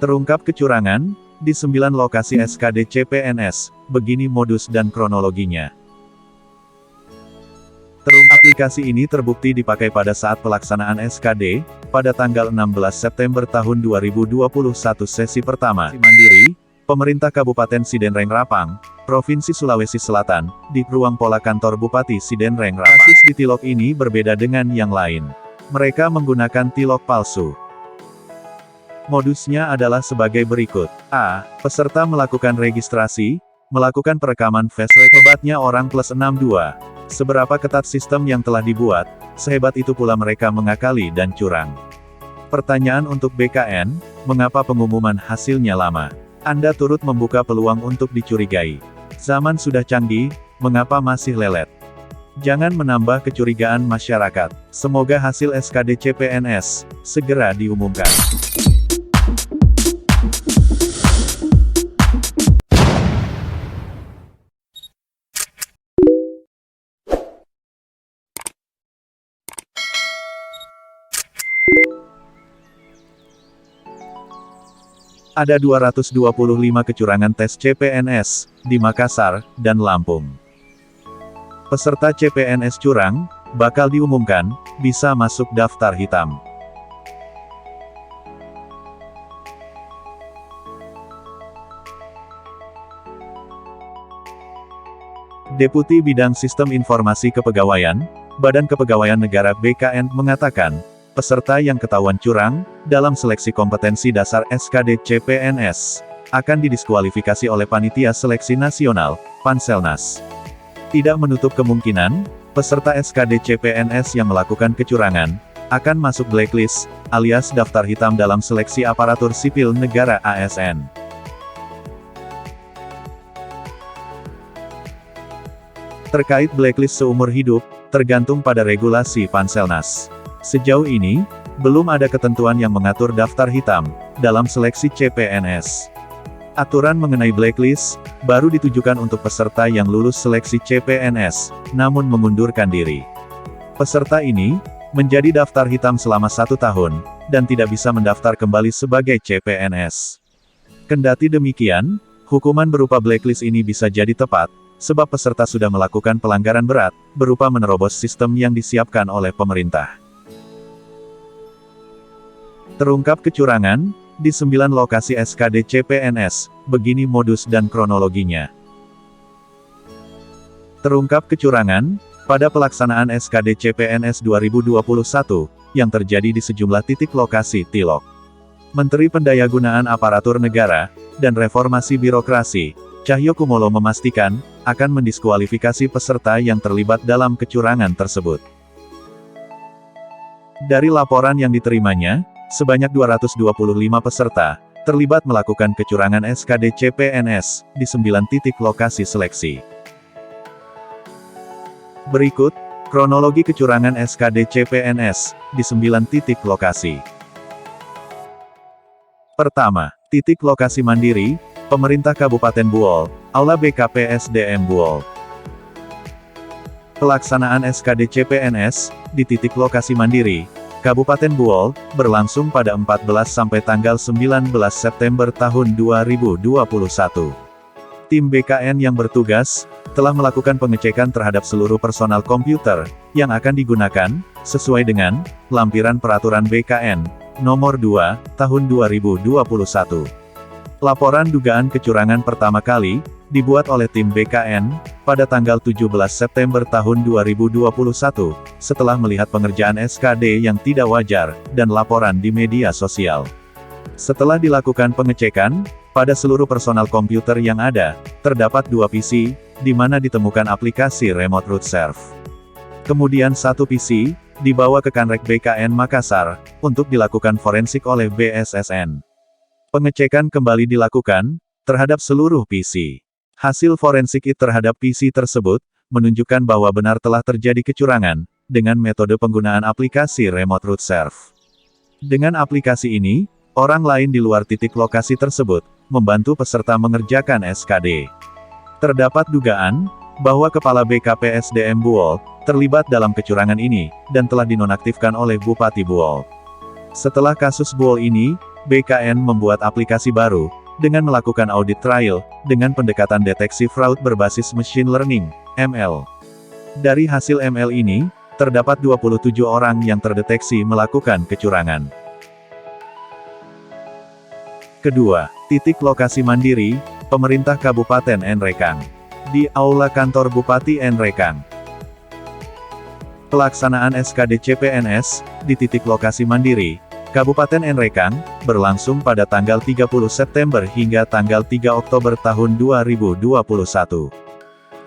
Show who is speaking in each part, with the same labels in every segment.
Speaker 1: Terungkap kecurangan di 9 lokasi SKD CPNS, begini modus dan kronologinya. Aplikasi ini terbukti dipakai pada saat pelaksanaan SKD, pada tanggal 16 September tahun 2021 sesi pertama. Mandiri, Pemerintah Kabupaten Sidenreng Rapang, Provinsi Sulawesi Selatan, di ruang pola kantor Bupati Sidenreng Rapang. Kasus di Tilok ini berbeda dengan yang lain. Mereka menggunakan tilok palsu. Modusnya adalah sebagai berikut. A. Peserta melakukan registrasi, melakukan perekaman face rate. Hebatnya orang plus 62. Seberapa ketat sistem yang telah dibuat, sehebat itu pula mereka mengakali dan curang. Pertanyaan untuk BKN, mengapa pengumuman hasilnya lama? Anda turut membuka peluang untuk dicurigai. Zaman sudah canggih, mengapa masih lelet? Jangan menambah kecurigaan masyarakat. Semoga hasil SKD CPNS segera diumumkan. Ada 225 kecurangan tes CPNS di Makassar dan Lampung. Peserta CPNS curang bakal diumumkan bisa masuk daftar hitam. Deputi Bidang Sistem Informasi Kepegawaian, Badan Kepegawaian Negara BKN mengatakan, peserta yang ketahuan curang dalam seleksi kompetensi dasar SKD CPNS akan didiskualifikasi oleh Panitia Seleksi Nasional, Panselnas. Tidak menutup kemungkinan, peserta SKD CPNS yang melakukan kecurangan akan masuk blacklist, alias daftar hitam dalam seleksi aparatur sipil negara ASN. Terkait blacklist seumur hidup, tergantung pada regulasi Panselnas. Sejauh ini, belum ada ketentuan yang mengatur daftar hitam dalam seleksi CPNS. Aturan mengenai blacklist baru ditujukan untuk peserta yang lulus seleksi CPNS, namun mengundurkan diri. Peserta ini menjadi daftar hitam selama 1 tahun, dan tidak bisa mendaftar kembali sebagai CPNS. Kendati demikian, hukuman berupa blacklist ini bisa jadi tepat, sebab peserta sudah melakukan pelanggaran berat, berupa menerobos sistem yang disiapkan oleh pemerintah. Terungkap kecurangan di 9 lokasi SKD CPNS, begini modus dan kronologinya. Terungkap kecurangan pada pelaksanaan SKD CPNS 2021 yang terjadi di sejumlah titik lokasi Tilok. Menteri Pendayagunaan Aparatur Negara dan Reformasi Birokrasi, Cahyokumolo memastikan akan mendiskualifikasi peserta yang terlibat dalam kecurangan tersebut. Dari laporan yang diterimanya, sebanyak 225 peserta terlibat melakukan kecurangan SKD CPNS di 9 titik lokasi seleksi. Berikut kronologi kecurangan SKD CPNS di 9 titik lokasi. Pertama, titik lokasi mandiri, Pemerintah Kabupaten Buol, Aula BKPSDM Buol. Pelaksanaan SKD CPNS di titik lokasi mandiri Kabupaten Buol, berlangsung pada 14 sampai tanggal 19 September tahun 2021. Tim BKN yang bertugas, telah melakukan pengecekan terhadap seluruh personal komputer, yang akan digunakan, sesuai dengan, lampiran Peraturan BKN, Nomor 2, Tahun 2021. Laporan dugaan kecurangan pertama kali, dibuat oleh tim BKN, pada tanggal 17 September tahun 2021, setelah melihat pengerjaan SKD yang tidak wajar, dan laporan di media sosial. Setelah dilakukan pengecekan, pada seluruh personal komputer yang ada, terdapat 2 PC, di mana ditemukan aplikasi Remote Root Serve. Kemudian 1 PC, dibawa ke Kanrek BKN Makassar, untuk dilakukan forensik oleh BSSN. Pengecekan kembali dilakukan, terhadap seluruh PC. Hasil forensik terhadap PC tersebut, menunjukkan bahwa benar telah terjadi kecurangan, dengan metode penggunaan aplikasi Remote Root Serve. Dengan aplikasi ini, orang lain di luar titik lokasi tersebut, membantu peserta mengerjakan SKD. Terdapat dugaan, bahwa Kepala BKPSDM Buol, terlibat dalam kecurangan ini, dan telah dinonaktifkan oleh Bupati Buol. Setelah kasus Buol ini BKN membuat aplikasi baru, dengan melakukan audit trial, dengan pendekatan deteksi fraud berbasis machine learning, ML. Dari hasil ML ini, terdapat 27 orang yang terdeteksi melakukan kecurangan. Kedua, titik lokasi mandiri, Pemerintah Kabupaten Nrekang. Di Aula Kantor Bupati Nrekang. Pelaksanaan SKD CPNS, di titik lokasi mandiri, Kabupaten Nrekang, berlangsung pada tanggal 30 September hingga tanggal 3 Oktober tahun 2021.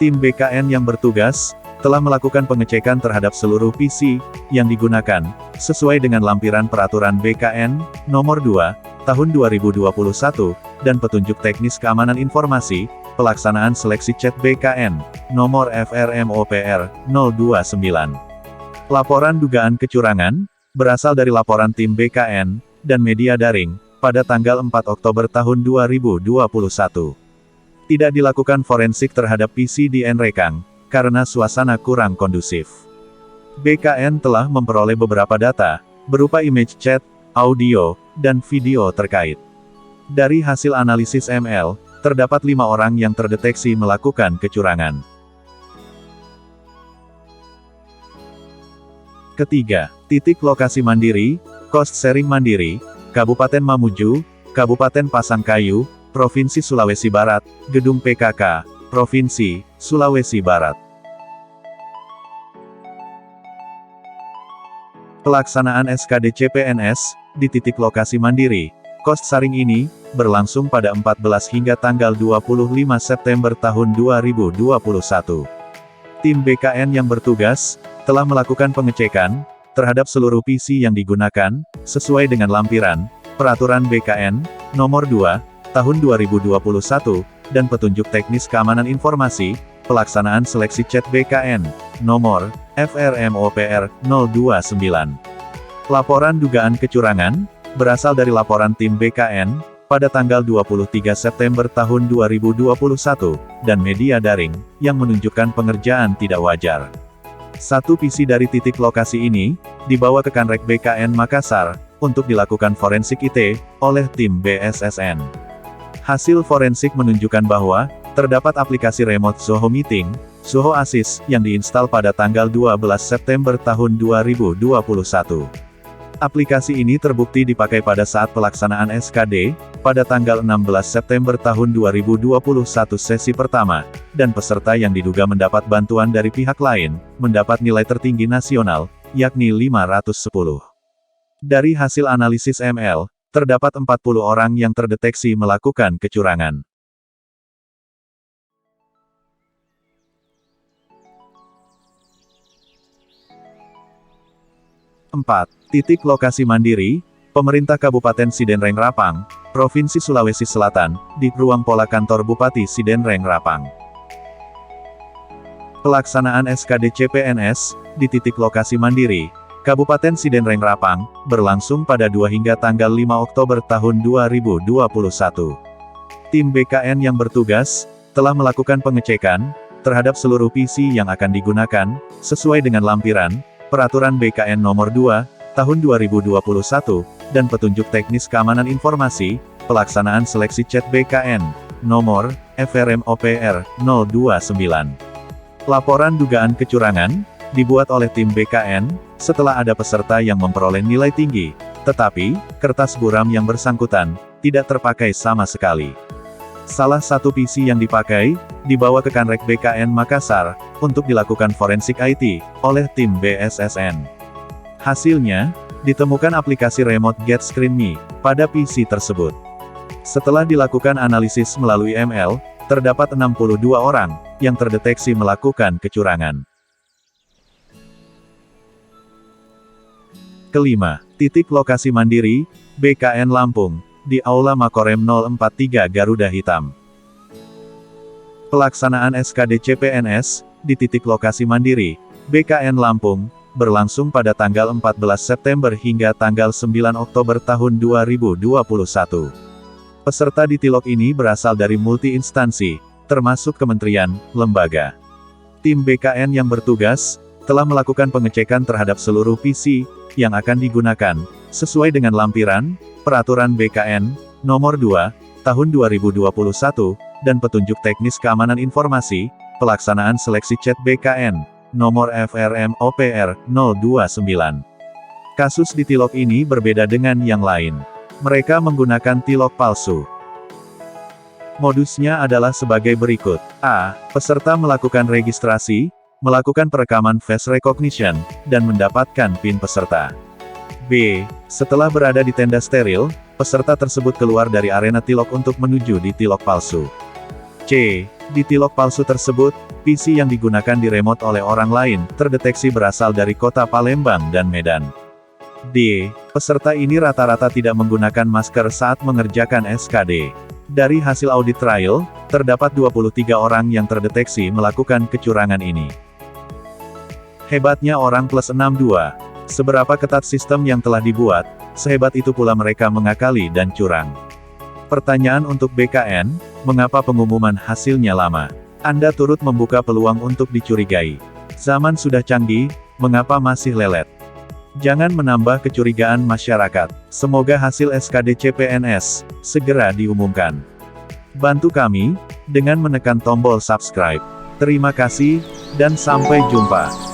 Speaker 1: Tim BKN yang bertugas, telah melakukan pengecekan terhadap seluruh PC, yang digunakan, sesuai dengan lampiran Peraturan BKN, Nomor 2, Tahun 2021, dan Petunjuk Teknis Keamanan Informasi, Pelaksanaan Seleksi Chat BKN, Nomor FRMOPR, 029. Laporan dugaan kecurangan, berasal dari laporan tim BKN, dan media daring, pada tanggal 4 Oktober tahun 2021. Tidak dilakukan forensik terhadap PC di Nrekang, karena suasana kurang kondusif. BKN telah memperoleh beberapa data, berupa image chat, audio, dan video terkait. Dari hasil analisis ML, terdapat 5 orang yang terdeteksi melakukan kecurangan. Ketiga, titik lokasi mandiri, cost sharing mandiri, Kabupaten Mamuju, Kabupaten Pasangkayu, Provinsi Sulawesi Barat, Gedung PKK, Provinsi Sulawesi Barat. Pelaksanaan SKD CPNS, di titik lokasi mandiri, cost sharing ini, berlangsung pada 14 hingga tanggal 25 September tahun 2021. Tim BKN yang bertugas, telah melakukan pengecekan, terhadap seluruh PC yang digunakan, sesuai dengan lampiran, Peraturan BKN, Nomor 2, Tahun 2021, dan Petunjuk Teknis Keamanan Informasi, Pelaksanaan Seleksi Chat BKN, Nomor, FRMOPR, 029. Laporan dugaan kecurangan, berasal dari laporan tim BKN, pada tanggal 23 September tahun 2021, dan media daring, yang menunjukkan pengerjaan tidak wajar. Satu PC dari titik lokasi ini, dibawa ke Kanrek BKN Makassar, untuk dilakukan forensik IT, oleh tim BSSN. Hasil forensik menunjukkan bahwa, terdapat aplikasi remote Zoho Meeting, Zoho Assist, yang diinstal pada tanggal 12 September tahun 2021. Aplikasi ini terbukti dipakai pada saat pelaksanaan SKD, pada tanggal 16 September tahun 2021 sesi pertama, dan peserta yang diduga mendapat bantuan dari pihak lain, mendapat nilai tertinggi nasional, yakni 510. Dari hasil analisis ML, terdapat 40 orang yang terdeteksi melakukan kecurangan. Empat, titik lokasi mandiri, Pemerintah Kabupaten Sidenreng Rapang, Provinsi Sulawesi Selatan, di ruang pola kantor Bupati Sidenreng Rapang. Pelaksanaan SKD CPNS, di titik lokasi mandiri, Kabupaten Sidenreng Rapang, berlangsung pada 2 hingga tanggal 5 Oktober tahun 2021. Tim BKN yang bertugas, telah melakukan pengecekan, terhadap seluruh PC yang akan digunakan, sesuai dengan lampiran, Peraturan BKN Nomor 2, Tahun 2021, dan Petunjuk Teknis Keamanan Informasi, Pelaksanaan Seleksi Chat BKN, Nomor, FRMOPR, 029. Laporan dugaan kecurangan, dibuat oleh tim BKN, setelah ada peserta yang memperoleh nilai tinggi, tetapi, kertas buram yang bersangkutan, tidak terpakai sama sekali. Salah satu PC yang dipakai, dibawa ke Kanrek BKN Makassar, untuk dilakukan forensik IT, oleh tim BSSN. Hasilnya, ditemukan aplikasi Remote Get Screen Me, pada PC tersebut. Setelah dilakukan analisis melalui ML, terdapat 62 orang, yang terdeteksi melakukan kecurangan. Kelima, titik lokasi mandiri, BKN Lampung, di Aula Makorem 043 Garuda Hitam. Pelaksanaan SKD CPNS, di titik lokasi mandiri, BKN Lampung, berlangsung pada tanggal 14 September hingga tanggal 9 Oktober tahun 2021. Peserta di tilok ini berasal dari multi-instansi, termasuk kementerian, lembaga. Tim BKN yang bertugas, telah melakukan pengecekan terhadap seluruh PC, yang akan digunakan, sesuai dengan lampiran, Peraturan BKN, Nomor 2, Tahun 2021, dan Petunjuk Teknis Keamanan Informasi, Pelaksanaan Seleksi Chat BKN, Nomor FRM OPR 029. Kasus di Tilok ini berbeda dengan yang lain. Mereka menggunakan tilok palsu. Modusnya adalah sebagai berikut. A. Peserta melakukan registrasi, melakukan perekaman face recognition, dan mendapatkan PIN peserta. B. Setelah berada di tenda steril, peserta tersebut keluar dari arena tilok untuk menuju di tilok palsu. C. Di tilok palsu tersebut, PC yang digunakan di remote oleh orang lain, terdeteksi berasal dari kota Palembang dan Medan. D. Peserta ini rata-rata tidak menggunakan masker saat mengerjakan SKD. Dari hasil audit trial, terdapat 23 orang yang terdeteksi melakukan kecurangan ini. Hebatnya orang plus 62. Seberapa ketat sistem yang telah dibuat, sehebat itu pula mereka mengakali dan curang. Pertanyaan untuk BKN, mengapa pengumuman hasilnya lama? Anda turut membuka peluang untuk dicurigai. Zaman sudah canggih, mengapa masih lelet? Jangan menambah kecurigaan masyarakat. Semoga hasil SKD CPNS segera diumumkan. Bantu kami dengan menekan tombol subscribe. Terima kasih, dan sampai jumpa.